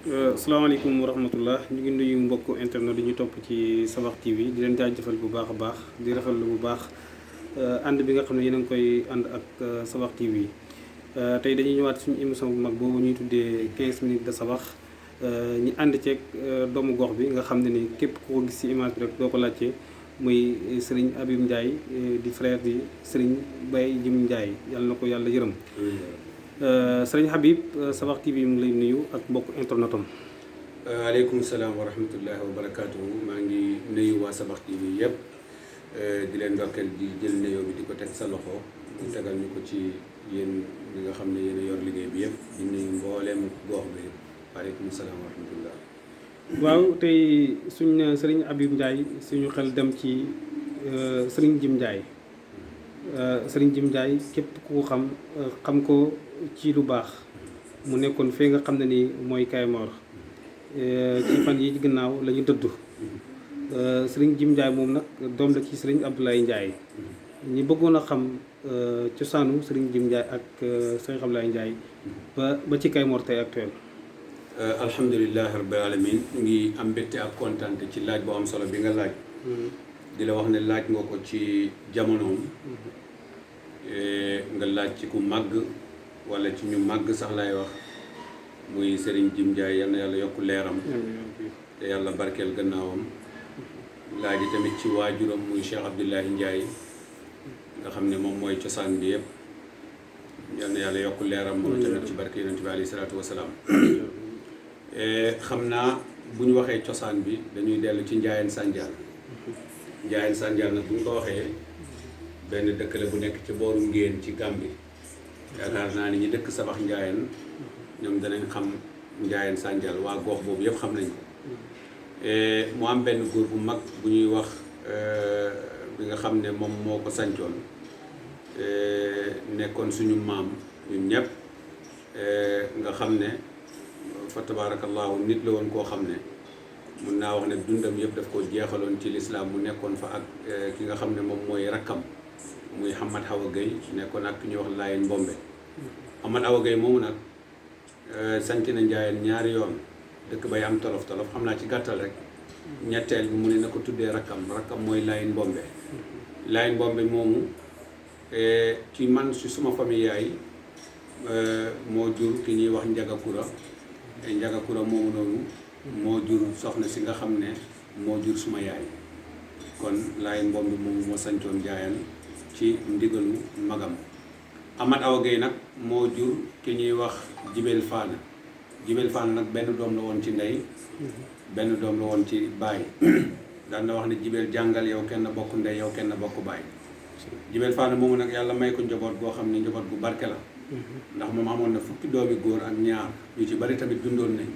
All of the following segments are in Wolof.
Asalaamaaleykum wa rahmatullah ñu ngi nuyu mbokku internet di ñu topp ci Sabax TV di leen jaajëfal bu baax a baax di rafetlu bu baax ànd bi nga xam ne yéen a ngi koy ànd ak Sabax TV tey dañuy ñëwaat suñu émission bu mag boobu ñuy tuddee 15 minutes de Sabax ñi ànd ceeg doomu gox bi nga xam ne ni képp ku ko gis ci image bi rek doo ko laajte muy Serigne Habib Ndiaye di frère di Serigne Baye Jim Ndiaye yàlla na ko yàlla yërëm. Sëriñ Habib Sabax TV mu ngi lay nuyu ak mbokk internetam. aleykum salaam wa rahmatullahi wa barakaatuhu maa ngi nuyu waa Sabax TV yëpp di leen ndokkeel di jël nuyoo bi di ko teg sa loxo mu tegal ñu ko ci yéen ñi nga xam ne yéen a yor liggéey bi yëpp di nuyu mbooleem gox bi yëpp aleykum salaam wa rahmatullah. waaw tey suñ Sëriñ Habib Ndiaye suñu xel dem ci Sëriñ Jim Ndiaye Sëriñ Jim Ndiaye képp ku ko xam ko ci lu baax mu nekkoon fee nga xam ne ni mooy Kaymoor ci fan yi gannaaw la ñu dëddu Sëriñ Jim Ndiaye moom nag doom la ci Sëriñ Abdoulaye Ndiaye ñi bëggoon a xam cosaanu Sëriñ Jim Ndiaye ak Sëriñ Abdoulaye Ndiaye ba ci Kaymoor tey actuel. alhamdulilahi rabbil alamin ngi am mbégte ak kontaan ci laaj boo am solo bi nga laaj. di la wax ne laaj nga ko ci jamonoom nga laaj ci ku màgg wala ci ñu màgg sax lay wax muy Serigne Jim Ndiaye yal na yàlla yokk leeram te yàlla barkeel gannaawam laaj tamit ci waajuram muy Cheikh Abdoulaye Ndiaye nga xam ne moom mooy cosaan bi yëpp yal na yàlla yokk leeram moom tamit ci barke yonent bi alayhi salaatu wasalaam. xam naa bu ñu waxee cosaan bi dañuy dellu ci Ndiayène Sandial Ndiayène Sandial nag bu ñu ko waxee benn dëkk la bu nekk ci booru Ngéen ci Gambie yaakaar naa ni ñi dëkk Sabax Ndiayène ñoom danañ xam Ndiayène Sandial waa gox boobu yëpp xam nañ ko mu am benn góor bu mag bu ñuy wax bi nga xam ne moom moo ko sancoon nekkoon suñu maam ñun ñëpp nga xam ne fa tabarakallahu nit la woon koo xam ne mun naa wax ne dundam yëpp daf ko jeexaloon ci lislaam mu nekkoon fa ak ki nga xam ne moom mooy rakkam muy Hamad Awa Gueye nekkoon ak ki ñuy wax Laayeen Mbombe Hamad Awa Gueye moomu nag sanc na Ndiayène ñaari yoon dëkk bay am tolof tolof xam naa ci gàttal rek ñetteel bi mu ne na ko tuddee rakkam mooy Laayeen Mbombe Laayeen Mbombe moomu ci man si suma famille yaay moo jur ki ñuy wax Njagakura Njagakura moomu noonu moo jur soxna si nga xam ne moo jur suma yaay kon Laayeen Mbombe moomu moo sancoon Ndiayène ci ndigalu magam Hamad Awa Gueye nag moo jur ki ñuy wax Jibel Faana Jibel Faana nag benn doom la woon ci ndey benn doom la woon ci baay daan na wax ne Jibel jàngal yow kenn bokk ndey yow kenn bokk baay Jibel Faana moomu nag yàlla may ko njaboot boo xam ne njaboot bu barke la ndax moom amoon na fukki doomi góor ak ñaar yu ci bari tamit dundoon nañ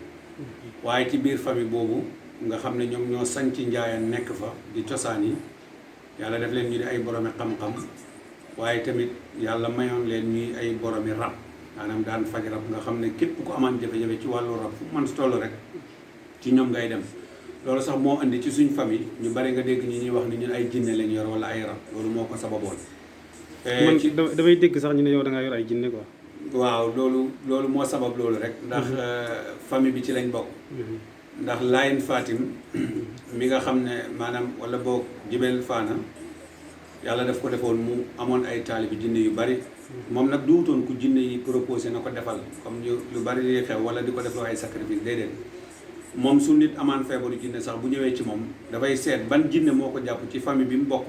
waaye ci biir famille boobu nga xam ne ñoom ñoo sañ ci Ndiayène nekk fa di cosaan yi yàlla def leen ñu di ay boromi xam-xam waaye tamit yàlla mayoon leen ñuy ay boromi rab maanaam daan faj rab nga xam ne képp ku amaan jafe-jafe ci wàllu rab fu man si toll rek ci ñoom ngay dem loolu sax moo indi ci suñ famille ñu bari nga dégg ñi ñuy wax ni ñun ay jinne lañ yor wala ay rab loolu moo ko sababoon. man damay dégg sax ñu ne yow da ngaa yor ay jinne quoi. waaw loolu moo sabab loolu rek ndax famille bi ci lañ bokk. ndax Laayeen Fatim mi nga xam ne maanaam wala boog Jibel Faana yàlla daf ko defoon mu amoon ay taalibi jinne yu bari moom nag du wutoon ku jinne yi proposé na ko defal comme lu bari li xew wala di ko defloo ay sacrifice déedéet moom su nit amaan feebaru jinne sax bu ñëwee ci moom dafay seet ban jinne moo ko jàpp ci famille bi mu bokk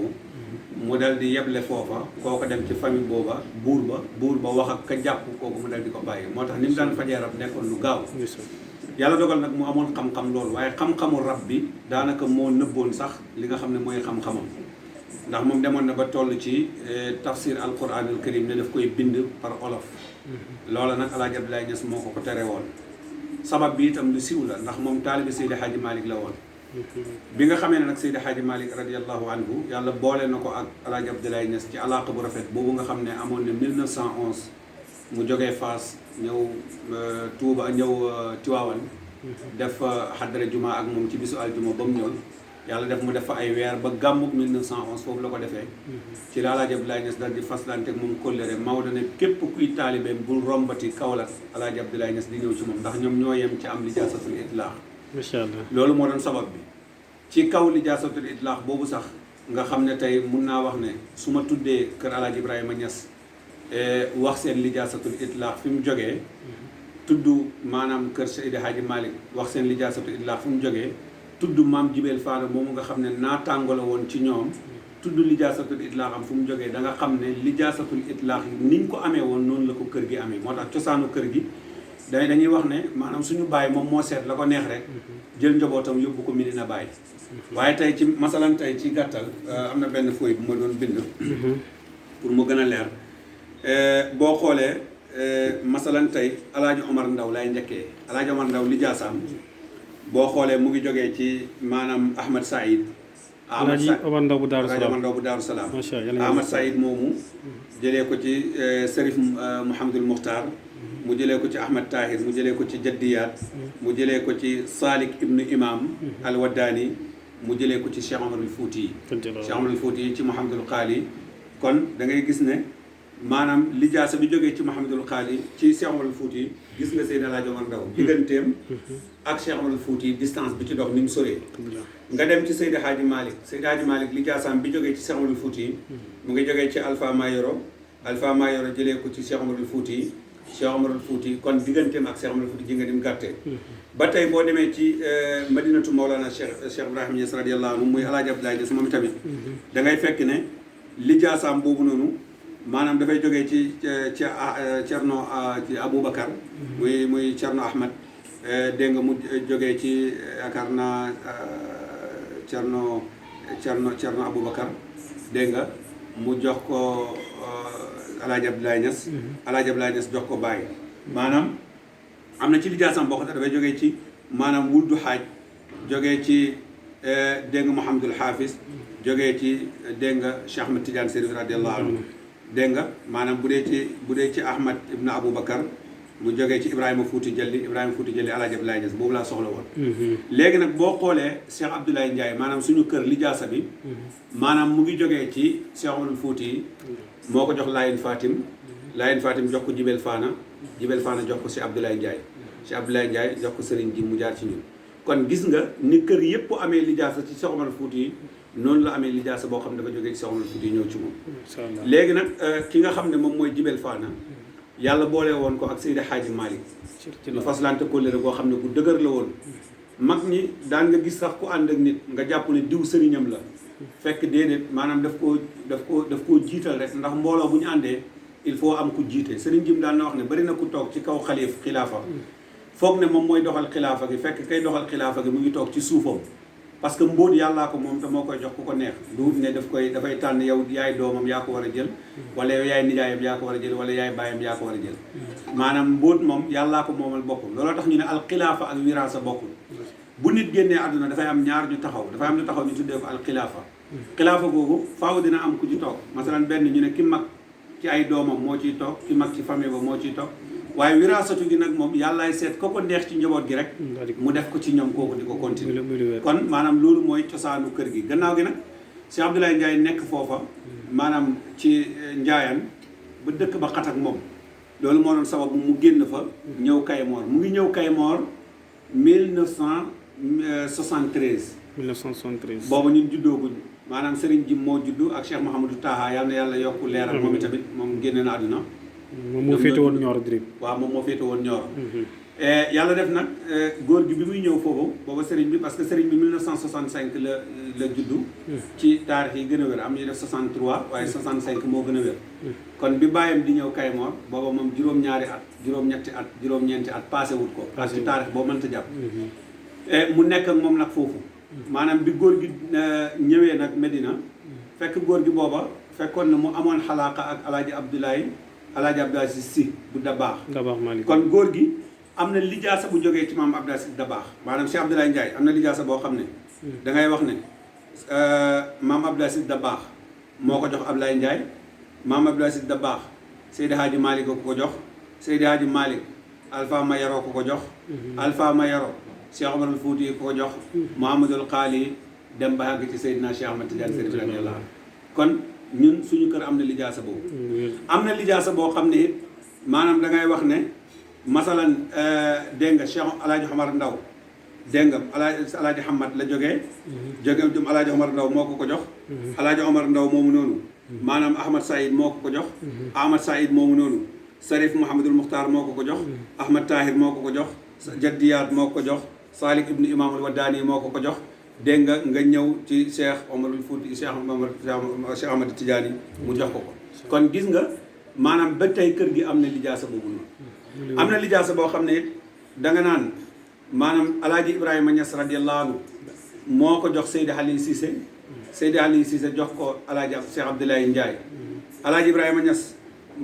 mu dal di yeble foofa kooko dem ci famille booba buur ba wax ak ka jàpp kooku mu dal di ko bàyyi moo tax ni mu daan fajee rab nekkoon lu gaaw yàlla dogal nag mu amoon xam-xam loolu waaye xam-xamu rab bi daanaka moo nëbboon sax li nga xam ne mooy xam-xamam ndax moom demoon na ba toll ci tafsir alquranul karim ne daf koy bind par olof loola nag Alaaji Abdoulaye Niass moo ko tere woon sabab bi itam lu siw la ndax moom taalibi Seydi Hadji Malick la woon bi nga xamee ne nag Seydi Hadji Malick radiallahu anhu yàlla boole na ko ak Alaaji Abdoulaye Niass ci alaaka bu rafet boobu nga xam ne amoon na 1911 mu jógee Fass ñëw Touba ñëw Tiwaawan def xaddara juma ak moom ci bisu aljuma ba mu ñëw yàlla def mu def fa ay weer ba gàmmuk 1911 foofu la ko defee ci la Alaaji Abdoulaye Niass dal di faslante ak moom kóllëre Maodo ne képp kuy taalibeem bul rombati Kaolack Alaaji Abdoulaye Niass di ñëw ci moom ndax ñoom ñoo yem ci am lijaasatul itlaax macha allah loolu moo doon sabab bi ci kaw lijaasatul itlaax boobu sax nga xam ne tey mun naa wax ne su ma tuddee kër Alaaji Ibrahima Niass wax seen lijaasatul itlaax fi mu jógee tudd maanaam kër Seydi Hadji Malick wax seen lijaasatul itlaax fi mu jógee tudd maam Jibel Faana moomu nga xam ne naataango la woon ci ñoom tudd lijaasatul itlaax am fu mu jógee da nga xam ne lijaasatul itlaax yi niñ ko amee woon noonu la ko kër gi amee moo tax cosaanu kër gi dañuy wax ne maanaam suñu baay moom moo seet la ko neex rek jël njabootam yóbbu ko Medina Baye waaye tey ci masalan tey ci gàttal am na benn fooy bu ma doon bind pour mu gën a leer boo xoolee masalan tey Alaaji Omar Ndaw lay njëkkee Alaaji Omar Ndaw lijaasaam boo xoolee mu ngi jógee ci maanaam Ahmad Saïd Alaaji Omar Ndaw bu Daaru Alaaji Omar Salaam Ndaw bu Daaru Salaam macha allah Ahmad Saïd moomu jëlee ko ci Serif Mouhamadul Muxtaar mu jëlee ko ci Ahmad Tahir mu jëlee ko ci Jaddiyaat mu jëlee ko ci Salik ibnu Imam al Waddaani mu jëlee ko ci Cheikh Omarul Fouti Cheikh Omarul Fouti ci Mouhamadul Xaali kon da ngay gis ne maanaam lijaasa bi jógee ci Mouhamadul Xaali ci Cheikh Omarul Fouti gis nga Seydina Alaaji Omar Ndaw digganteem ak Cheikh Omarul Fouti distance bi ci dox ni mu soree nga dem ci Seydi Hadji Malick Seydi Hadji Malick lijaasaam bi jógee ci Cheikh Omarul Fouti mu ngi jógee ci Alpha Mayoro jëlee ko ci Cheikh Omarul Fouti Cheikh Omarul Fouti kon digganteem ak Cheikh Omarul Fouti ji nga dim gàttee ba tey boo demee ci madinatu Mawlana Cheikh Ibrahima Niass radiyallahu anhu muy Alaaji Abdoulaye Niass moom tamit da ngay fekk ne lijaasaam boobu noonu maanaam dafay jógee ci Cerno ci Aboubacar muy Cerno Ahmad dégg nga mu jógee ci yaakaar naa Cerno Aboubacar dégg nga mu jox ko Alaaji Abdoulaye Niass Alaaji Abdoulaye Niass jox ko bàyyi maanaam am na ci lijaasam boo xam ne dafay jógee ci maanaam wuldu xaaj jógee ci dégg nga Mouhamadul Hafiz jógee ci dégg nga Cheikh Ahmed Tidiane Serif radiallahu anhu dégg nga maanaam bu dee ci Ahmad ibn Aboubacar mu jógee ci Ibrahima Fouti Jalli Alaaji Abdoulaye Niass boobu laa soxla woon léegi nag boo xoolee Cheikh Abdoulaye Ndiaye maanaam suñu kër lijaasa bi maanaam mu ngi jógee ci Cheikh Omarul Fouti moo ko jox Layen Fatim jox ko Jibel Faana jox ko Cheikh Abdoulaye Ndiaye jox ko Serigne ji mu jaar ci ñun kon gis nga ni kër yëpp amee lijaasa ci Cheikh Omarul Fouti noonu la amee lijaasa boo xam ne dafa jógee ci Cheikh Omarul Fouti ñëw ci moom léegi nag ki nga xam ne moom mooy Jibel Faana yàlla boole woon ko ak Seydi Hadji Malick ñu faslante kóllëre boo xam ne bu dëgër la woon mag ñi daan nga gis sax ku ànd ak nit nga jàpp ne diw sëriñam la fekk déedéet maanaam daf koo jiital rek ndax mbooloo bu ñu àndee il faut am ku jiite sëriñ jim daan na wax ne bari na ku toog ci kaw xilaafa foog ne moom mooy doxal xilaafa gi fekk kay doxal xilaafa gi mu ngi toog ci suufam parce que mbóot yàllaa ko moom te moo koy jox ku ko neex du ne dafay tànn yow yaay doomam yaa ko war a jël wala yow yaay nijaayam yaa ko war a jël wala yaay baayam yaa ko war a jël maanaam mbóot moom yàllaa ko moomal boppam looloo tax ñu ne al xilaafa ak wiraasa bokkul bu nit génnee àdduna dafay am ñaar ñu taxaw dafay am ñu taxaw ñu tuddee ko al xilaafa googu faaw dina am ku ci toog masalan benn ñu ne ki mag ci ay doomam moo ciy toog ki mag ci famille ba moo ciy toog waaye wiraasatu gi nag moom yàllaay seet ko neex ci njaboot gi rek mu def ko ci ñoom kooku di ko continuer kon maanaam loolu mooy cosaanu kër gi gannaaw gi nag Cheikh Abdoulaye Ndiaye nekk foofa maanaam ci Njaayan ba dëkk ba xat ak moom loolu moo doon sababu mu génn fa ñëw Kaymoor mu ngi ñëw Kaymoor 1973 boobu ñun juddooguñ maanaam Serigne Jim moo juddu ak Cheikh Mouhamadou Taha yal na yàlla yokku leeral moom itamit moom génne na àdduna moom moo féete woon Nioro direct waaw moom moo féete woon Nioro yàlla def nag góor gi bi muy ñëw foofu booba Serigne bi parce que Serigne bi 1965 la juddu ci taarix yi gën a wér am ñu def 63 waaye 65 moo gën a wér kon bi bàyyam di ñëw Kaymoor booba moom juróom-ñaari at juróom-ñetti at juróom-ñeenti at passé wut ko parce que taarix boo mënta jàpp mu nekk ak moom nag foofu maanaam bi góor gi ñëwee nag Medina fekk góor gi booba fekkoon na mu amoon xalaaqa ak Alaaji Abdoulaye Si bu Dabaax Malick kon góor gi am na lijaasa bu jógee ci maam Abdoulaye Si Dabaax maanaam Cheikh Abdoulaye Ndiaye am na lijaasa boo xam ne da ngay wax ne maam Abdoulaye Si Dabaax moo ko jox Abdoulaye Ndiaye maam Abdoulaye Si Dabaax Seydi Hadji Malick ko jox Seydi Hadji Malick Alpha Mayoro ko jox Alpha Mayoro Cheikh Omarul Fouti ko jox Mouhamadul Xaali dem ba àgg ci Seydina Cheikh Ahmad Tidiane Chérif radiyallahu anhu kon ñun suñu kër am na lijaasa boobu am na lijaasa boo xam ne it maanaam da ngay wax ne masalan dégg nga Cheikh Alaaji Omar Ndaw dégg nga Alaaji Hamad la jógee jum Alaaji Omar Ndaw moo ko jox Alaaji Omar Ndaw moomu noonu maanaam Ahmad Saïd moo ko jox Ahmad Saïd moomu noonu Sarif Mouhamadul Muxtaar moo ko jox Ahmad Tahir moo ko jox Jaddiyaat moo ko jox Salik ibnu Imaamul Waddaani moo ko jox dégg nga ñëw ci Cheikh Omarul Fouti Cheikh Ahmad Tidiane mu jox ko kon gis nga maanaam ba tey kër gi am na lijaasa boobu noonu am na lijaasa boo xam ne it danga naan maanaam alaaji Ibrahima Niass radiyallahu anhu moo ko jox Seydi Aliou Cissé Seydi Aliou Cissé jox ko alaaji Cheikh Abdoulaye Ndiaye alaaji Ibrahima Niass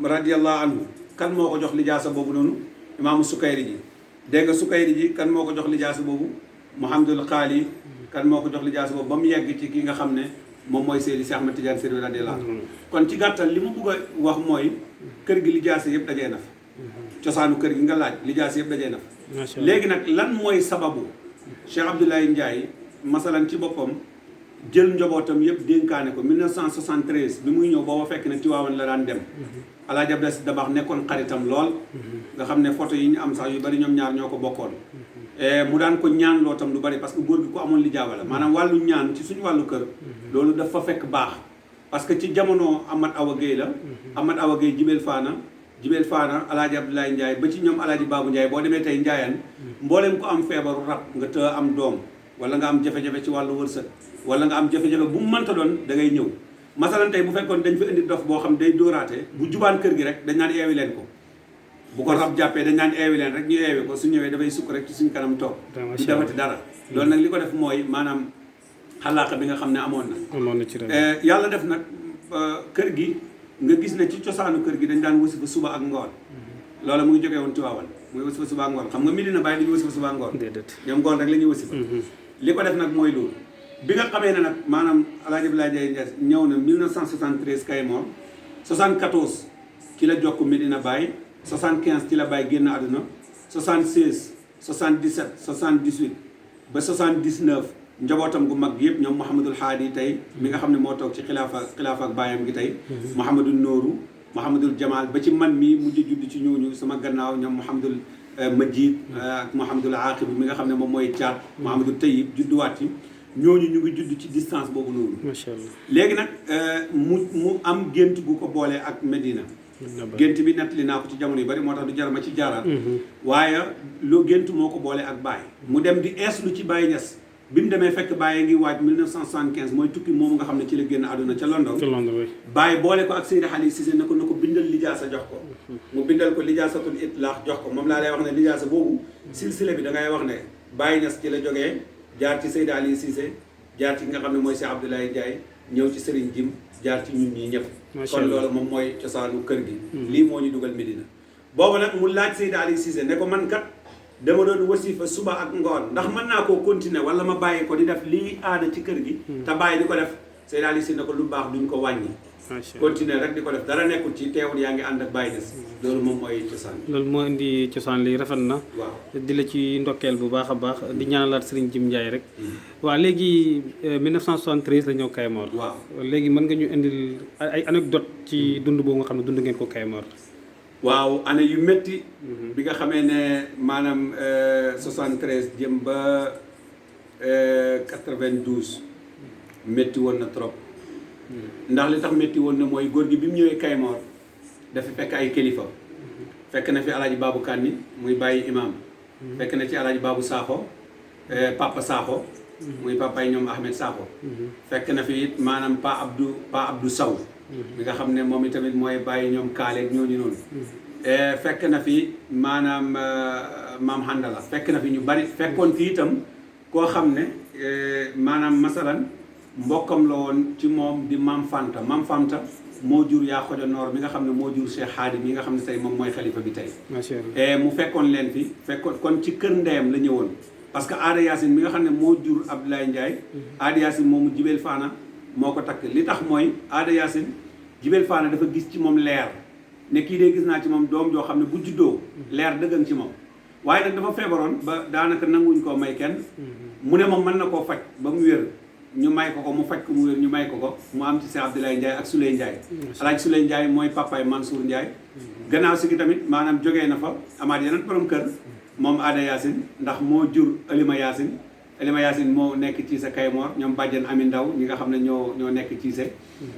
radiyallahu anhu kan moo ko jox lijaasa boobu noonu imaamu Sukayri ji dégg nga Sukayri ji kan moo ko jox lijaasa boobu Mouhamadul Xaali kan moo ko jox lijaasa boobu ba mu yegg ci ki nga xam ne moom mooy Seydi Cheikh Ahmad Tidiane Chérif radiyallahu anhu kon ci gàttal li mu bëgg a wax mooy kër gi lijaasa yëpp dajee na fa cosaanu kër gi nga laaj lijaasa yëpp dajee na fa léegi nag lan mooy sababu Cheikh Abdoulaye Ndiaye masalan ci boppam jël njobootam yëpp dénkaane ko 1973 bi muy ñëw booba fekk ne Tiwaawan la daan dem Alaaji Abdou Aziz Dabakh nekkoon xaritam lool nga xam ne photo yi ñu am sax yu bari ñoom ñaar ñoo ko bokkoon mu daan ko ñaan loo tam lu bari parce que góor gi ko amoon li jaaba la maanaam wàllu ñaan ci suñu wàllu kër loolu dafa fekk baax parce que ci jamono Amad Awa Guèye la Amad Awa Guèye Jibel Faana Alaaji Abdoulaye Ndiaye ba ci ñoom Alaaji Babou Ndiaye boo demee tey Ndiayeen mbooleem ko am feebaru rab nga të am doom wala nga am jafe-jafe ci wàllu wërsëg wala nga am jafe-jafe bu mu mënta doon da ngay ñëw masalan tey bu fekkoon dañ fa indi dof boo xam day dóoraate bu jubaan kër gi rek dañ naan eewi leen ko bu ko rab jàppee dañ naan eewi leen rek ñu eewi ko su ñëwee dafay sukk rek ci suñu kanam toog du defati dara loolu nag li ko def mooy maanaam xalaaka bi nga xam ne amoon na yàlla def nag kër gi nga gis ne ci cosaanu kër gi dañ daan wasifa suba ak ngoon loola mu ngi jógee woon Tiwaawan muy wasifa suba ak ngoon xam nga Medina Baye dañuy wasifa suba ak ngoon ñoom ngoon rek la ñuy wasifa li ko def nag mooy loolu bi nga xamee ne nag maanaam Alaaji Abdoulaye Ndiaye ñëw na 1973 Kaymoor 74 ci la jokk Medina Baye 75 ci la Baye génn àdduna 76 77 78 ba 79 njabootam gu mag yëpp ñoom Mouhamadul Haadi tey mi nga xam ne moo toog ci xilaafa ak baayam gi tey Mouhamadul Nooru Mouhamadul Jamal ba ci man mii mujj judd ci ñooñu sama gannaaw ñoom Mouhamadul Majid ak Mouhamadul Aqib mi nga xam ne moom mooy caat Mouhamadul Tayyib judduwaat yi ñooñu ñu ngi judd ci distance boobu noonu macha allah léegi nag mu am gént gu ko boolee ak Medina gént bi nettali naa ko ci jamono yu bari moo tax du jar ma ci jaaraat waaye loo gént moo ko boolee ak Baye mu dem di eeslu ci Baye Niass bi mu demee fekk Baye ngi waaj 1975 mooy tukki moomu nga xam ne ci la génn àdduna ca London Baye boole ko ak Seydi Aliou Cissé ne ko bindal lijaasa jox ko mu bindal ko lijaasatul itlaax jox ko moom laa lay wax ne lijaasa boobu silsile bi da ngay wax ne Baye Niass ci la jógee jaar ci Seydi Aliou Cissé jaar ci nga xam ne mooy Cheikh Abdoulaye Ndiaye ñëw ci Serigne Jim jaar ci ñun ñii ñëpp kon loolu moom mooy cosaanu kër gi lii moo ñu dugal Medina boobu nag mu laaj Seydi Aliou Cissé ne ko man kat dama doon wasifa suba ak ngoon ndax mën naa koo continuer wala ma bàyyi ko di def lii aada ci kër gi te bàyyi di ko def Seydi Aliou Cissé ne ko lu baax duñ ko wàññi continuer rek di ko def dara nekkul ci teewul yaa ngi ànd ak Baye Niass loolu moom mooy cosaan loolu moo indi cosaan li rafet na waaw di la ci ndokkeel bu baax a baax di ñaanalaat Serigne Jim Ndiaye rek waaw léegi 1973 la ñëw Kaymoor waaw léegi mën nga ñu indil ay anecdote ci dund boobu nga xam ne dund ngeen ko Kaymoor waaw année yu métti bi nga xamee ne maanaam 73 jëm ba 92 métti woon na trop ndax li tax métti woon na mooy góor gi bi mu ñëwee Kaymoor dafa fekk ay kilifa fekk na fi alaaji Babou Kandi muy bàyyi imam fekk na ci alaaji Babou Sakho Papa Sakho muy papa yi ñoom Ahmed Sakho fekk na fi it maanaam Pa Abdou Sow bi nga xam ne moom itamit mooy bàyyi ñoom kaaleeg ñooñu noonu fekk na fi maanaam maam Handala fekk na fi ñu bari fekkoon fi itam koo xam ne maanaam masalan mbokkam la woon ci moom di maam Fanta moo jur yaa xojo noor mi nga xam ne moo jur Cheikh Hadim mi nga xam ne tey moom mooy xalifa bi tey mu fekkoon leen fi fekkoon kon ci kër ndeyam la ñëwoon parce que Aada Yacine mi nga xam ne moo jur Abdoulaye Ndiaye Aada Yacine moomu Jibel Faana moo ko takk li tax mooy Aada Yacine Jibel Faana dafa gis ci moom leer ne kii de gis naa ci moom doom joo xam ne bu juddoo leer dëggan ci moom waaye nag dafa feebaroon ba daanaka nanguwuñ koo may kenn mu ne moom mën na koo faj ba mu wér ñu may ko mu faj ko mu wér ñu may ko mu am ci Cheikh Abdoulaye Ndiaye ak Souley Ndiaye Alaaji Souley Ndiaye mooy papaay Mansour Ndiaye gannaaw si gi tamit maanaam jógee na fa amaat yeneen borom kër moom Ada Yacine ndax moo jur Alima Yacine moo nekk Cissé Kaymoor ñoom bàjjen Ami Ndaw ñi nga xam ne ñoo nekk Cissé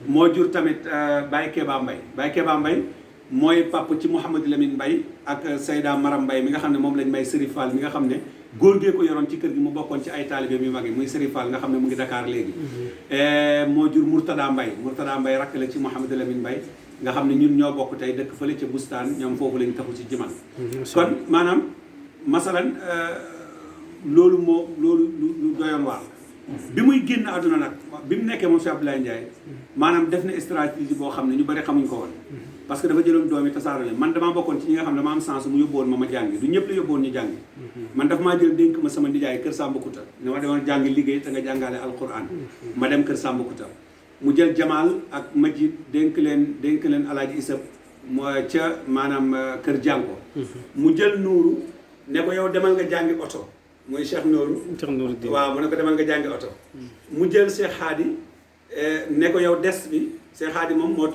moo jur tamit Baye Keba Mbaye mooy papa ci Mouhamadou Lamine Mbaye ak Seyda Maram Mbaye mi nga xam ne moom lañ may Serif Fall mi nga xam ne góor gee ko yoroon ci kër gi mu bokkoon ci ay taalibe yu mag yi muy Serif Fall nga xam ne mu ngi Dakar léegi moo jur Mourtada Mbaye rakk la ci Mouhamadou Lamine Mbaye nga xam ne ñun ñoo bokk tey dëkk fële ca Bustaan ñoom foofu lañ taxu ci jiman kon maanaam masalan loolu lu doyoon waar bi muy génn àdduna nag bi mu nekkee moom Cheikh Abdoulaye Ndiaye maanaam def na stratégie boo xam ne ñu bari xamuñ ko woon parce que dafa jëloon doom yi tasaaroo leen man damaa bokkoon ci ñi nga xam ne dama am chance mu yóbbuwoon ma jàngi du ñëpp la yóbbuwoon ñu jàngi man dafa maa jël dénk ma sama nijaay kër Samba Kouta ne ma demoon jàngi liggéey te nga jàngaale alquran ma dem kër Samba Kouta mu jël Jamal ak Majid dénk leen Alaaji Isab ca maanaam kër jànko mu jël Nuuru ne ko yow demal nga jàngi oto mooy Cheikh Nuuru waaw mu ne ko demal nga jàngi oto mu jël Cheikh Hadi ne ko yow des bi Cheikh Hadi moom moo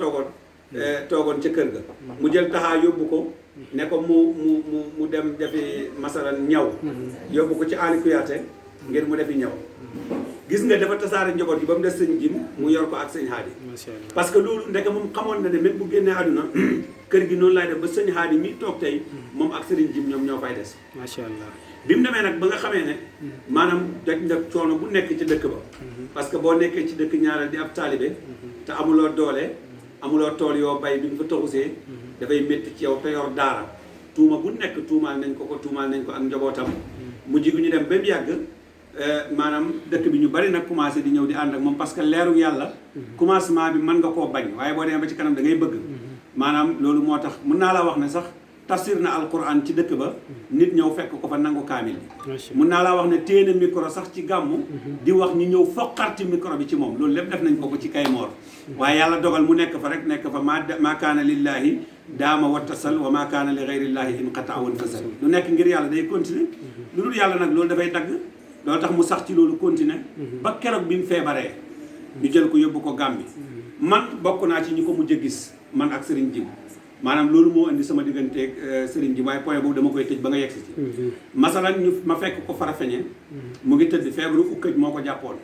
toogoon ca kër ga mu jël taxaa yóbbu ko ne ko mu dem defi masalan ñaw yóbbu ko ci Ali Kouyaté ngir mu defi ñaw gis nga dafa tasaare njaboot gi ba mu des sëñ Jim mu yor ko ak sëñ Hadi parce que loolu ndeke moom xamoon na ne même bu génnee àdduna kër gi noonu laay def ba sëñ Hadi mi toog tey moom ak sëriñ Jim ñoom ñoo fay des macha allah bi mu demee nag ba nga xamee ne maanaam daj na coono bu nekk ci dëkk ba parce que boo nekkee ci dëkk ñaareel di ab taalibe te amuloo doole amuloo tool yoo bay bi nga fa taxusee dafay métti ci yow te yor daara tuuma bu nekk tuumaal nañ ko ak njabootam mujj gu ñu dem ba mu yàgg maanaam dëkk bi ñu bari nag commencé di ñëw di ànd ak moom parce que leeru yàlla commencement bi mën nga koo bañ waaye boo demee ba ci kanam da ngay bëgg maanaam loolu moo tax mën naa la wax ne sax tafsir na alquran ci dëkk ba nit ñëw fekk ko fa nangu kaamil bi mën naa laa wax ne téye na micro sax ci gàmmu di wax ñu ñëw foqarti micro bi ci moom loolu lépp def nañ ko ci Kaymoor waaye yàlla dogal mu nekk fa rek nekk fa maa kaana lillahi daama wattasal wa maa kaana li gayrillahi inqataa wan fasal lu nekk ngir yàlla day continuer lu dul yàlla nag loolu dafay dagg loolu tax mu sax ci loolu continuer ba keroog bi mu feebaree ñu jël ko yóbbu ko Gàmbi man bokk naa ci ñu ko mujj a gis man ak Serigne Jim maanaam loolu moo indi sama digganteeg Serigne Jim waaye point boobu dama koy tëj ba nga yegsi ci masalan ma fekk ko Farafeñe mu ngi tëdd feebaru ukkëj moo ko jàppoon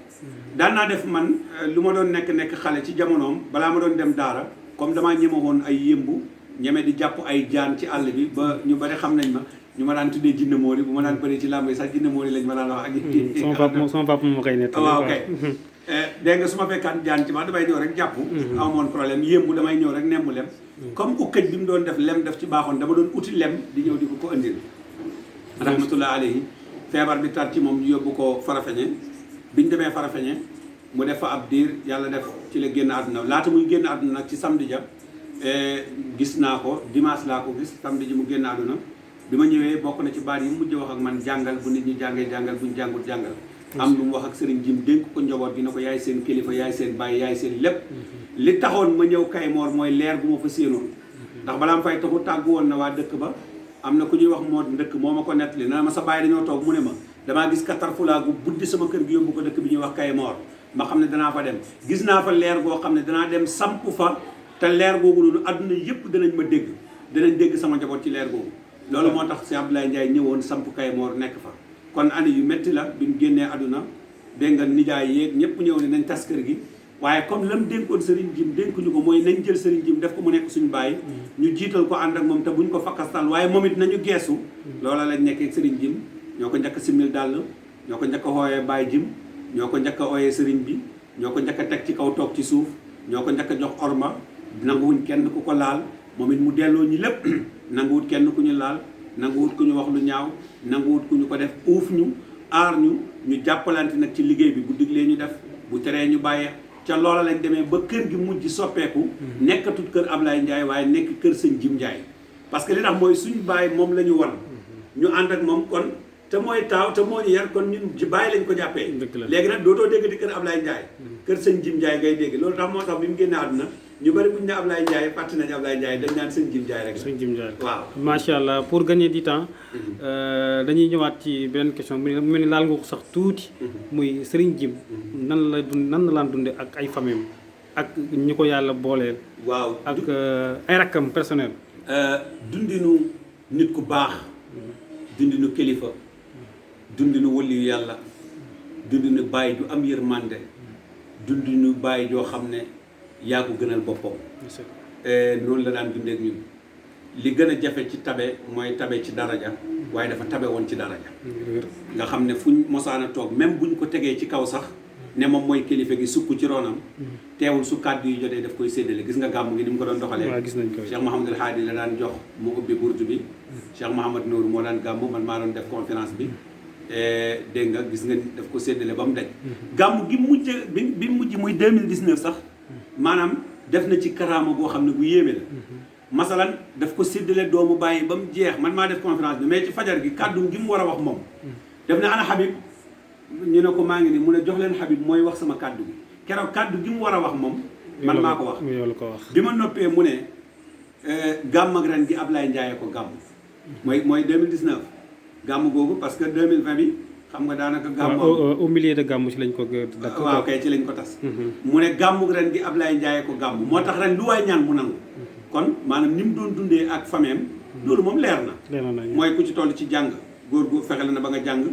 daan naa def man lu ma doon nekk xale ci jamonoom balaa ma doon dem daara comme damaa ñeme woon ay yëmbu ñeme di jàpp ay jaan ci àll bi ba ñu bari xam nañ ma ñu ma daan tuddee jinne moori bu ma daan bëree ci làmb yi sax jinne moori lañ ma daan wax ak sama papa moo koy nett waaw kay dégg nga su ma fekkaan jaan ci ma damay ñëw rek jàpp amoon problème yëmbu damay ñëw rek nemmu lem comme ukkëj bi mu doon def lem def ci baaxoon dama doon uti lem di ñëw di ko indil rahmatullah alayhi feebar bi tar ci moom ñu yóbbu ko Farafeñe biñu demee Farafeñe mu def fa ab diir yàlla def ci la génn àdduna laata muy génn àdduna nag ci samedi ja gis naa ko dimanche laa ko gis samedi ji mu génn àdduna bi ma ñëwee bokk na ci baat yi mujj wax ak man jàngal bu nit ñi jàngee jàngal buñ jàngul jàngal am lu mu wax ak Serigne Jim dénk ko njaboot gi ne ko yaay seen kilifa yaay seen bàyyi yaay seen lépp li taxoon ma ñëw Kaymoor mooy leer bu ma fa séenoon ndax balaa ma fay taxu tàggu woon na waa dëkk ba am na ku ñuy wax moo ndëkk moo ma ko nettali na ma sa bàyyi dañoo toog mu ne ma damaa gis katar fulaa gu buddi sama kër gi yóbbu ko dëkk bi ñuy wax Kaymoor ma xam ne danaa fa dem gis naa fa leer goo xam ne danaa dem samp fa te leer googu noonu adduna yëpp danañ ma dégg danañ dégg sama njaboot ci leer googu loolu moo tax si Abdoulaye Ndiaye ñëwoon samp Kaymoor nekk fa kon année yu métti la bi mu génnee àdduna dégg nga nijaay yeeg ñëpp ñëw ne nañ tas kër gi waaye comme lam dénkoon Serigne Jim dénkuñu ko mooy nañ jël Serigne Jim def ko mu nekk suñu bàyyi ñu jiital ko ànd ak moom te buñ ko fakkastal waaye moom it nañu geesu loola lañ nekkee Serigne Jim ñoo ko njëkk a simil dàll ñoo ko njëkk a xooyee Baye Jim ñoo ko njëkk a ooyee Serigne bi ñoo ko njëkk a teg ci kaw toog ci suuf ñoo ko njëkk a jox orma nanguwuñ kenn ku ko laal moom it mu delloo ñi lépp nanguwut kenn ku ñu laal nanguwut ku ñu wax lu ñaaw nanguwut ku ñu ko def uuf ñu aar ñu jàppalante nag ci liggéey bi bu diglee ñu def bu teree ñu bàyyee ca loola lañ demee ba kër gi mujj soppeeku nekkatut kër Ablaye Ndiaye waaye nekk kër sëñ Jim Ndiaye parce que li tax mooy suñu baay moom la ñu wan ñu ànd ak moom kon te mooy taaw te moo ñu yar kon ñun ci baay lañ ko jàppee léegi nag dootoo dégg di kër Ablaye Ndiaye kër sëñ Jim Ndiaye ngay dégg loolu tax moo tax bi mu génnee àdduna ñu bëri buñ ne Ablaye Ndiaye fàtte nañu Ablaye Ndiaye dañ naan sëñ Jim Ndiaye rek. sëñ Jim Ndiaye waaw. macha allah pour gagner du temps dañuy ñëwaat ci beneen question mu mel ni laal nga ko sax tuuti. muy Serigne Jim. nan la laan dunde ak ay famille ak ñi ko yàlla booleel. waaw ak ay rakkam personnel. dundinu nit ku baax. dundinu kilifa. dundinu wëliyu yàlla. dundinu bàyyi ju am yërmande. dundinu bàyyi joo xam ne yaa ko gënal boppam. noonu la daan dundeek ñun. li gën a jafe ci tabe mooy tabe ci daraja. waaye dafa tabe woon ci daraja. nga xam ne fuñ mosaan a toog même buñ ko tegee ci kaw sax ne moom mooy kilifa gi sukk ci ronam. teewul su kàddu yi jotee daf koy séddale gis nga gàmmu gi ni mu ko doon doxalee. waaw gis nañ ko Cheikh Mouhamadul Haadi la daan jox mu ubbi burtu bi. Cheikh Mouhamad Nour moo daan gàmmu man maa doon def conférence bi. dégg nga gis nga daf ko séddale ba mu daj. gàmmu gi mujj bi mujj muy 2019 sax maanaam def na ci karaama boo xam ne bu yéeme la. masalan daf ko séddale doomu bàyyi ba mu jeex man maa def conférence bi mais ci fajar gi kàddu gi mu war a wax moom. def na ana Habib ñu ne ko maa ngi nii mu ne jox leen Habib mooy wax sama kàddu gi keroog kàddu gi mu war a wax moom. man maa ko wax bi ma noppee mu ne gàmm ak ren gi Ablaye Ndiaye ko gàmm. mooy 2019 gàmm googu parce que 2020 bi xam nga daanaka. gàmm au milieu de gàmm ci lañ ko. waaw kay ci lañ ko tas. mu ne gàmm ren gi Ablaye Ndiaye ko gàmm moo tax ren lu waay ñaan mu nangu. kon maanaam ni mu doon dundee ak fameem loolu moom leer na. mooy ku ci toll ci jàng góor gu fexe la na ba nga jàng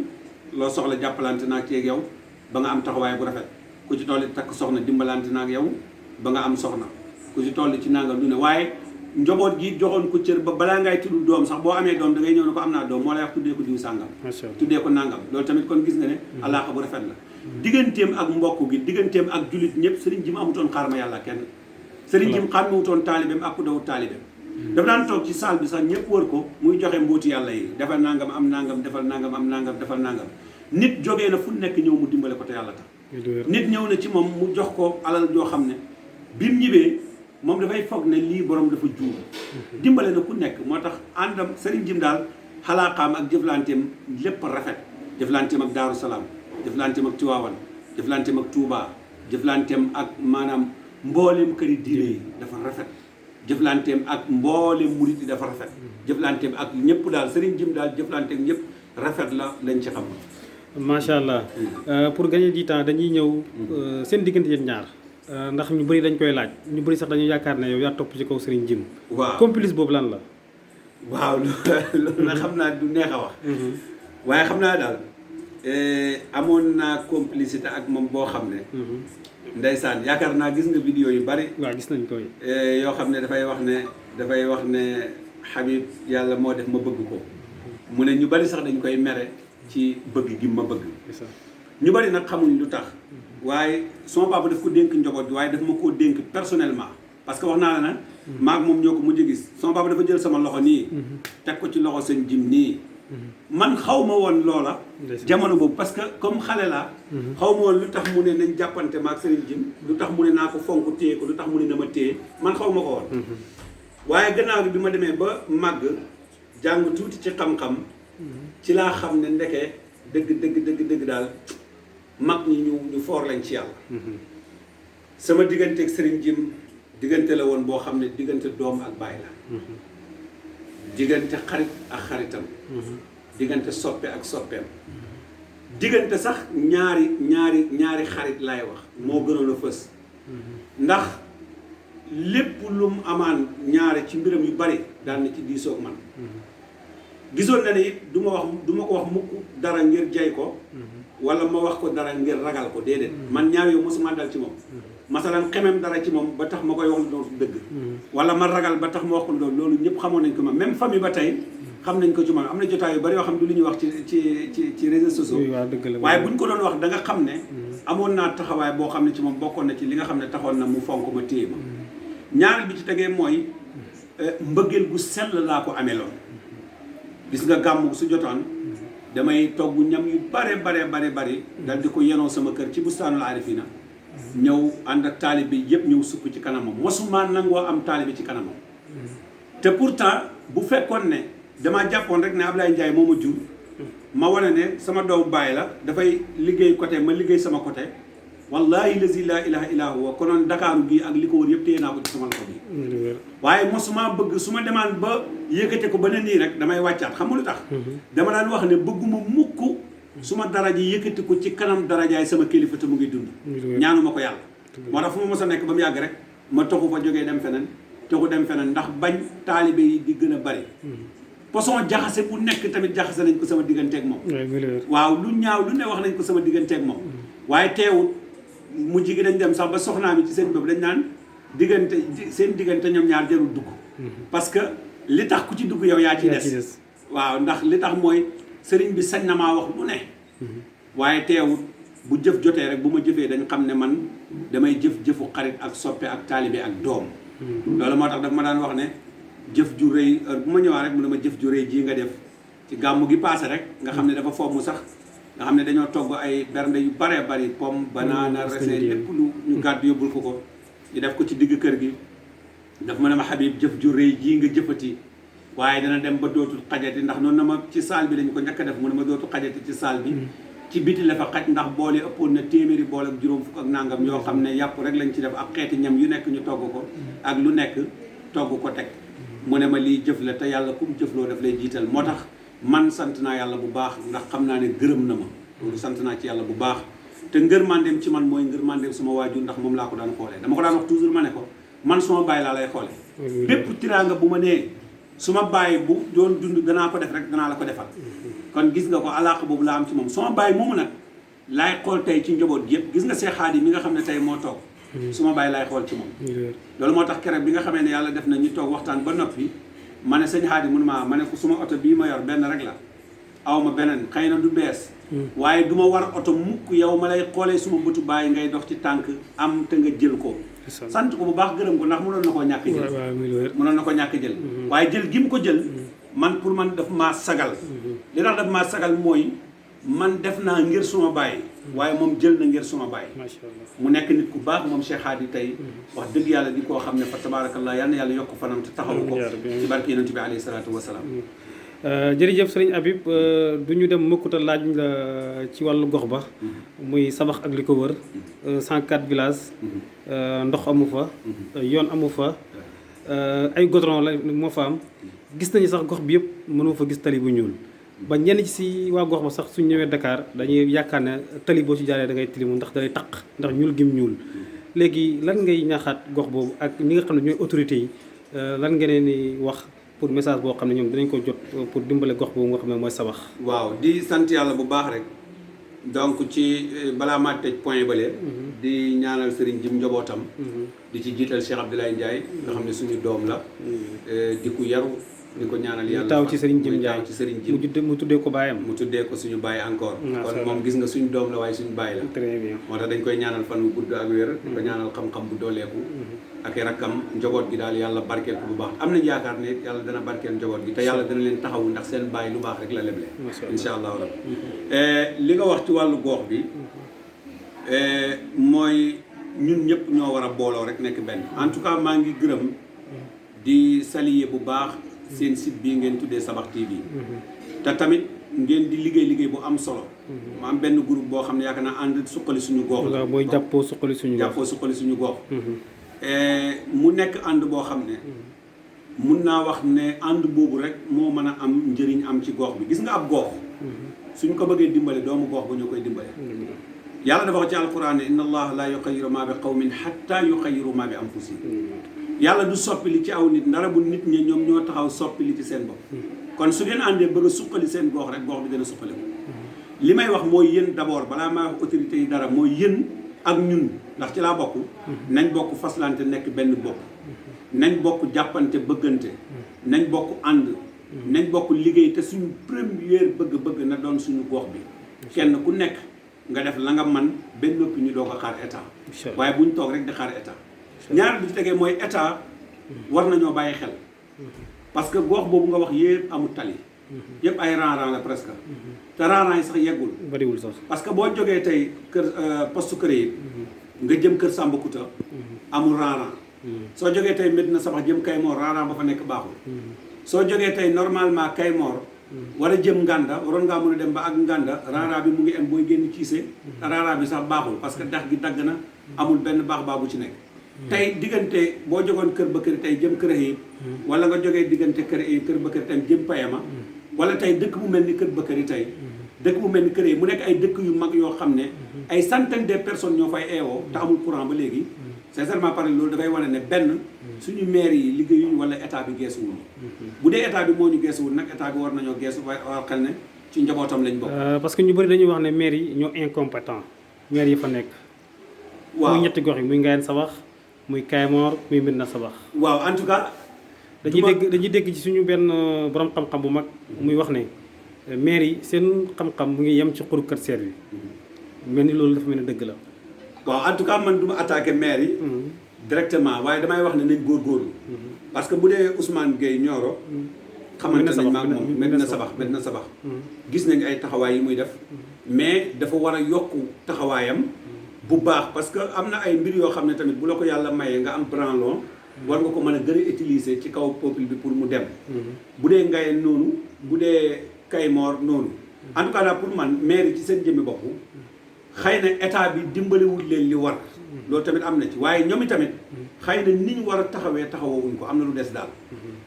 loo soxla jàppalante naa ci ak yow ba nga am taxawaay bu rafet ku ci toll takk soxna dimbalante naa ak yow ba nga am soxna ku ci toll ci nangam du ne waaye njaboot gi joxoon ko cër ba balaa ngay tudd doom sax boo amee doom da ngay ñëw ne ko am naa doom moo lay wax tuddee ko diw sàngam. tuddee ko nangam loolu tamit kon gis nga ne alaaqa bu rafet la. digganteem ak mbokk gi digganteem ak jullit ñëpp sëriñ ji mu amutoon xaar ma yàlla kenn. sëriñ ji mu xàmmewutoon taalibeem ak ku dawut taalibeem. dafa daan toog ci salle bi sax ñëpp wër ko muy joxe mbooti yàlla yi defal nangam am nangam defal nangam am nangam defal nangam nit jógee na fu nekk ñëw mu dimbale ko te yàlla tax. nit ñëw na ci moom mu jox ko alal joo xam ne bi mu ñibbee moom dafay foog ne lii borom dafa juum. dimbale na ku nekk moo tax àndam sëriñ jim daal xalaaqaam ak jëflanteem lépp rafet jëflanteem ak Daaru Salaam jëflanteem ak Tiwaawan jëflanteem ak Touba jëflanteem ak maanaam mbooleem këri diine yi dafa rafet jëflanteem ak mbooleem murit yi dafa rafet jëflanteem ak ñëpp daal sëriñ jim daal jëflanteem ñëpp rafet la lañ ci xam. macha allah pour gagner du temps dañuy ñëw seen diggante yéen ñaar ndax ñu bëri dañ koy laaj ñu bëri sax dañuy yaakaar ne yow yaa topp ci kaw Serigne Jim. waaw complice boobu lan la. waaw loolu nag xam naa du neex a wax. waaye xam naa daal amoon naa complicité ak moom boo xam ne. ndeysaan yaakaar naa gis nga vidéo yu bari. waaw gis nañ koy. yoo xam ne dafay wax ne Habib yàlla moo def ma bëgg ko. mu ne ñu bari sax dañ koy mere ci bëgg gi ma bëgg. ñu bari nag xamuñ lu tax. waaye sama papa daf ko dénk njaboot bi waaye daf ma koo dénk personnellement parce que wax naa la na maag moom ñoo ko mujj gis sama papa dafa jël sama loxo nii teg ko ci loxo seen jim nii man xaw ma woon loola jamono boobu parce que comme xale laa xaw ma woon lu tax mu ne nañ jàppante maag seen jim lu tax mu ne naa ko fonk téye ko lu tax mu ne na ma téye man xaw ma ko woon waaye gannaaw bi ma demee ba màgg jàng tuuti ci xam-xam ci laa xam ne ndeke dëgg daal mag ñi ñu foor lañ ci yàlla sama digganteeg sëriñ Jim diggante la woon boo xam ne diggante doom ak baay la diggante xarit ak xaritam diggante soppe ak soppeem diggante sax ñaari xarit laay wax moo gënoon a fës ndax lépp lu mu amaan ñaare ci mbiram yu bari daan na ci diisoog man gisoon na ne it du ma ko wax mukk dara ngir jay ko wala ma wax ko dara ngir ragal ko déedéet man ñaaw yow mosuma dal ci moom masalan xemem dara ci moom ba tax ma koy wax lu doon dëgg wala ma ragal ba tax ma wax ko loolu ñëpp xamoon nañ ko ma même famille ba tey xam nañ ko ci moom am na jotaay yu bari yoo xam du lu ñuy wax ci réseaux sociaux waaye buñ ko doon wax da nga xam ne amoon naa taxawaay boo xam ne ci moom bokkoon na ci li nga xam ne taxoon na mu fonk ma téye ma ñaareel bi ci tegee mooy mbëggeel gu sell laa ko amee loon gis nga gàmmu su jotaan damay togg ñam yu bare dal di ko yenoo sama kër ci bustaanul arifina ñëw ànd ak taalibe yëpp ñëw sukk ci kanamam mosuma nangoo am taalibe ci kanamam te pourtant bu fekkoon ne damaa jàppoon rek ne Ablaye Ndiaye moo ma jur ma wane ne sama doom baay la dafay liggéey côté ma liggéey sama côté wallahi lazi laa ilaha illa huwa konoon Dakaaru gi ak li ko wër yëpp téye naa ko ci sama loxo bi waaye mosuma bëgg su ma demaan ba yëkkate ko ba ne nii rek damay wàccaat xam nga lu tax dama daan wax ne bëgguma mukk su ma daraja yëkkati ko ci kanam darajaay sama kilifa te mu ngi dund ñaanuma ko yàlla moo tax fu ma mos a nekk ba mu yàgg rek ma toxu fa jógee dem feneen toxu dem feneen ndax bañ taalibe yi di gën a bari poson jaxase bu nekk tamit jaxase nañ ko sama digganteeg moom waaw lu ñaaw lu ne wax nañ ko sama digganteeg moom waaye teewul mujj gi dañ dem sax ba soxnaa mi ci seen bopp dañ naan diggante seen diggante ñoom ñaar jarul dugg parce que li tax ku ci dugg yow yaa ci des waaw ndax li tax mooy sëriñ bi sañ na maa wax lu ne waaye teewul bu jëf jotee rek bu ma jëfee dañ xam ne man damay jëfu xarit ak soppe ak taalibe ak doom loolu moo tax daf ma daan wax ne jëf ju rëy bu ma ñëwaa rek mu ne ma jëf ju rëy jii nga def ci gàmmu gi paase rek nga xam ne dafa fomm sax nga xam ne dañoo togg ay bernde yu baree bari pomme banana raisin lépp lu ñu gàddu yóbbul ko ñu def ko ci digg kër gi daf ma ne ma Habib jëf ju rëy jii nga jëfati waaye dana dem ba dootul xajati ndax noonu na ma ci saal bi lañu ko njëkk a def mu ne ma dootul xajati ci saal bi ci biti la fa xaj ndax bool yi ëppoon na téeméeri bool ak juróom fukk ak nangam yoo xam ne yàpp rek lañ ci def ak xeeti ñam yu nekk ñu togg ko ak lu nekk togg ko teg mu ne ma lii jëf la te yàlla kum jëfloo daf lay jiital moo tax man sant naa yàlla bu baax ndax xam naa ne gërëm na ma loolu sant naa ci yàlla bu baax te ngërmandeem ci man mooy ngërmandeem suma waajur ndax moom laa ko daan xoolee dama ko daan wax toujours ma ne ko man suma bàyyi laa lay xoolee bépp tiraanga bu ma nee suma bàyyi bu doon dund danaa ko def rek danaa la ko defal kon gis nga ko alaaka boobu laa am ci moom suma bàyyi moomu nag laay xool tey ci njaboot gi yëpp gis nga Seex Xaadim mi nga xam ne tey moo toog suma bàyyi laay xool ci moom loolu moo tax keroog bi nga xamee ne yàlla def na ñu toog waxtaan ba noppi ma ne sëñ Xaadim mënu ma ne ko suma oto bii ma yor benn rek la aw ma beneen xëy na du bees waaye du ma war oto mukk yow ma lay xoolee suma bëtu bàyyi ngay dox ci tànk am te nga jël ko sant ko bu baax gërëm ko ndax mënoon na koo ñàkk jël mënoon na ko ñàkk jël waaye jël gi mu ko jël man pour man daf maa sagal li tax daf maa sagal mooy man def naa ngir suma bàyyi waaye moom jël na ngir suma bàyyi mu nekk nit ku baax moom Cheikh Hadi tey wax dëgg yàlla di koo xam ne fa tabaarakallah yal na yàlla yokk fanam te taxawu ko ci barke yonent bi alayhi salaatu wasalaam jërëjëf sëriñ Habib du ñu dem mëkkuta laaj la ci wàllu gox ba muy Sabax ak li ko wër 104 villages ndox amu fa yoon amu fa ay goudron la moo fa am gis nañu sax gox bi yëpp mënoo fa gis tali bu ñuul ba ñenn ci si waa gox ba sax suñ ñëwee Dakar dañuy yaakaar ne tali boo ci jaaree da ngay tilimu ndax dalay taq ndax ñuul gim ñuul léegi lan ngay ñaaxaat gox boobu ak ñi nga xam ne ñooy autorités yi lan ngeen ni wax pour message boo xam ne ñoom dinañ ko jot pour dimbale gox boobu nga xam ne mooy Sabax. waaw di sant yàlla bu baax rek donc ci balaa maa tëj point bële di ñaanal Serigne Jim njabootam di ci jiital Cheikh Abdoulaye Ndiaye nga xam ne suñu doom la di ku yaru di ko ñaanal yàlla taw ci Serigne Jim Ndiaye ci Serigne Jim mu tuddee ko baayam mu tuddee ko suñu baay encore kon moom gis nga suñu doom la waaye suñu baay la très bien moo tax dañ koy ñaanal fan bu gudd ak wér di ko ñaanal xam-xam bu dooleeku ak i rakkam njaboot gi daal yàlla barkeel ko bu baax am nañ yaakaar ne yàlla dana barkeel njaboot gi te yàlla dana leen taxawu ndax seen baay lu baax rek la leble insha allahu rabbi li nga wax ci wàllu goox bi mooy ñun ñëpp ñoo war a booloo rek nekk benn en tout cas maa ngi gërëm di saluer bu baax seen site bii ngeen tuddee Sabax TV te tamit ngeen di liggéey bu am solo ma am benn groupe boo xam ne yaakaar naa ànd suqali suñu gox la mooy jàppoo suqali suñu gox mu nekk ànd boo xam ne mun naa wax ne ànd boobu rek moo mën a am njëriñ am ci gox bi gis nga ab gox suñ ko bëggee dimbale doomu gox ba ñoo koy dimbale yàlla dafa wax ci alquran ne inna allaha la yuxayiru ma bi qawmin hatta yuxayiru ma bi anfusihim yàlla du soppi li ci aw nit ndara bu nit ñi ñoom ñoo taxaw soppi li ci seen bopp kon su ngeen àndee bëgg a suqali seen gox rek gox bi dana suqali ko li may wax mooy yéen d'abord balaa may wax autorités yi dara mooy yéen ak ñun ndax ci laa bokk nañ bokk faslante nekk benn bopp nañ bokk jàppante bëggante nañ bokk ànd nañ bokk liggéey te suñu première bëgg-bëgg na doon suñu gox bi kenn ku nekk nga def la nga man benn noppi ñu doo ko xaar état waaye buñ toog rek di xaar état ñaar bi ci tegee mooy état war nañoo bàyyi xel parce que gox boobu nga wax yëpp amul tali yëpp ay rang-rang la presque te rang-rang yi sax yeggul bariwul sax parce que boo jógee tey kër poste kër yi nga jëm kër Samba Kouta amul rang-rang soo jógee tey Medina Sabax jëm Kaymoor rang-rang ba fa nekk baaxul soo jógee tey normalement Kaymoor war a jëm Nganda waroon ngaa mën a dem ba ak Nganda raaraa bi mu ngi am booy génn Cissé raaraa bi sax baaxul parce que dex gi dagg na amul benn baax bu ci nekk tey diggante boo jógoon Kër Bakary tey jëm Kër Ayib wala nga jógee diggante Kër Bakary tey jëm Payama wala tey dëkk bu mel ni Kër Bakary tey dëkk bu mel ni Kër Ayib mu nekk ay dëkk yu mag yoo xam ne ay centaine de personnes ñoo fay eewoo te amul courant ba léegi sincèrement parlé loolu dafay wane ne benn suñu maire yi liggéeyuñ wala état bi geesuwul bu dee état bi moo ñu geesuwul nag état bi war nañoo geesu waaye war xel ne ci njabootam lañ bokk. parce que ñu bëri dañuy wax ne maire yi ñoo incompétent maire yi fa nekk. waaw muy ñetti gox yi muy Ngayène Sabax muy Kayemor muy Médina Sabax. waaw en tout cas. dañuy dégg ci suñu benn borom xam-xam bu mag muy wax ne maire yi seen xam-xam mu ngi yem ci xuru kër seer bi mel ni loolu dafa mel ne dëgg la. waaw en tout cas man du ma attaqué maire yi. directement waaye damay wax ne nañ góorgóorlu. parce que bu dee Ousmane Gueye Nioro. xamante nañ maag moom Médina Sabax gis nañ ay taxawaay yi muy def. mais dafa war a yokk taxawaayam bu baax parce que am na ay mbir yoo xam ne tamit bu la ko yàlla mayee nga am branlon. war nga ko mën a gën a utiliser ci kaw peuple bi pour mu dem. bu dee Ngayène noonu bu dee Kayemor noonu. en tout cas daal pour man maire yi ci seen jëmmi bopp. xëy na état bi dimbaliwul leen li war. loolu tamit am na ci waaye ñoom tamit xëy na ni ñu war a taxawuñ ko am na lu des daal.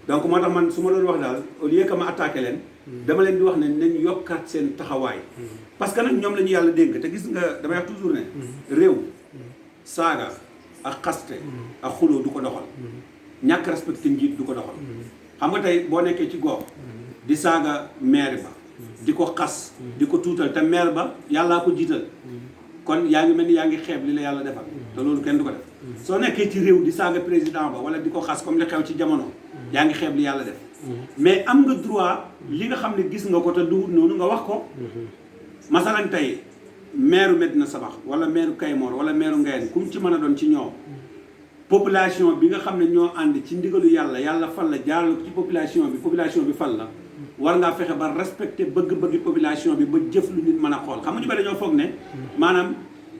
donc moo tax man su ma doon wax daal au lieu que ma attaqué leen. dama leen di wax ne nañ yokkaat seen taxawaay. parce que nag ñoom la ñu yàlla dénk te gis nga damay wax toujours ne. réew saaga ak xaste ak xuloo du ko doxal. ñàkk respecté njiit du ko doxal. xam nga tey boo nekkee ci gox. di saaga maire ba. di ko xas di ko tuutal te maire ba yàllaa ko jiital. kon yaa ngi mel ni yaa ngi xeeb li la yàlla defal te loolu kenn du ko def soo nekkee ci réew di saaga président ba wala di ko xas comme li xew ci jamono yaa ngi xeeb li yàlla def mais am nga droit li nga xam ne gis nga ko te duwut noonu nga wax ko masalan tey maire Médina Sabax wala maire Kayemor wala maire Ngayène kum ci mën a doon ci ñoom population bi nga xam ne ñoo ànd ci ndigalu yàlla fal la jaarale ko ci population bi fal la war ngaa fexe ba respecté bëgg-bëggi population bi ba jëf lu nit mën a xool xam nga ñu bari dañoo foog ne maanaam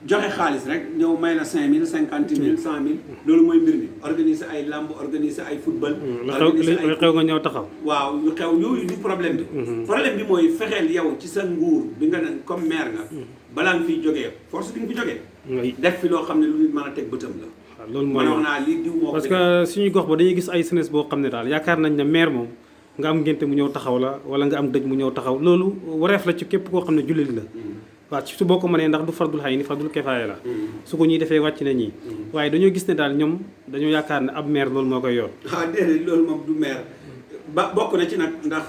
joxe xaalis rek ñëw may la 5000 50000 100000 loolu mooy mbir mi organiser ay lamb organiser ay football. organiser ay xew nga ñëw taxaw. waaw yu xew yooyu du problème bi. problème bi mooy fexeel yow ci sa nguur bi nga ne comme maire nga. balaa nga fiy jógee force bi nga fi jógee. def fi loo xam ne lu nit mën a teg bëtam la. waaw loolu mooy wax naa lii diw moo parce que suñu gox ba dañuy gis ay jeunesse boo xam ne daal yaakaar nañ ne maire moom. nga am ngénte mu ñëw taxaw la wala nga am dëj mu ñëw taxaw loolu wareef la ci képp koo xam ne jullit la waaw ci su boo ko mënee ndax du fardul xay ni fardul kefaaya la su ko ñuy defee wàcc na ñii waaye dañoo gis ne daal ñoom dañoo yaakaar ne ab maire loolu moo koy yor déedéet loolu moom du maire ba bokk na ci nag ndax